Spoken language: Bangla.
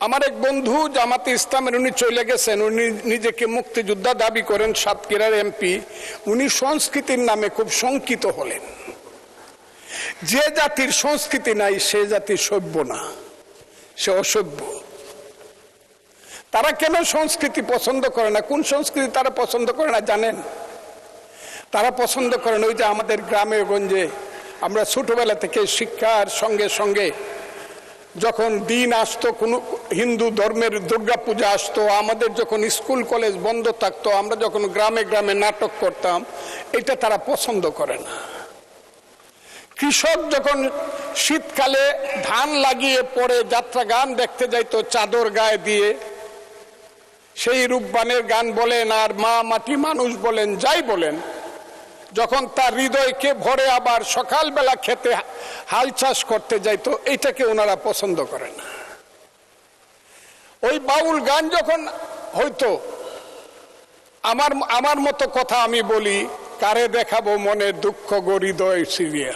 আমার এক বন্ধু জামাতে ইসলামের, উনি চলে গেছেন, উনি নিজেকে মুক্তিযোদ্ধা দাবি করেন, সাতক্ষীরার এমপি। উনি সংস্কৃতির নামে খুব শঙ্কিত হলেন। যে জাতির সংস্কৃতি নাই সে জাতি সভ্য না, সে অসভ্য। তারা কেন সংস্কৃতি পছন্দ করে না? কোন সংস্কৃতি তারা পছন্দ করে না জানেন? তারা পছন্দ করেন ওই যে আমাদের গ্রামে গঞ্জে আমরা ছোটবেলা থেকে শিক্ষার সঙ্গে সঙ্গে যখন দিন আসতো, কোনো হিন্দু ধর্মের দুর্গা পূজা আসতো, আমাদের যখন স্কুল কলেজ বন্ধ থাকতো, আমরা যখন গ্রামে গ্রামে নাটক করতাম, এটা তারা পছন্দ করে না। কৃষক যখন শীতকালে ধান লাগিয়ে পরে যাত্রা গান দেখতে যাইতো চাদর গায়ে দিয়ে, সেই রূপবানের গান বলেন আর মা মাটি মানুষ বলেন, যাই বলেন, যখন তার হৃদয়কে ভরে আবার সকালবেলা খেতে হাল চাষ করতে যাইতো, এটাকে ওনারা পছন্দ করে না। ওই বাউল গান যখন হইতো, আমার মতো কথা আমি বলি, কারে দেখাবো মনের দুঃখ গো হৃদয় সিরিয়া।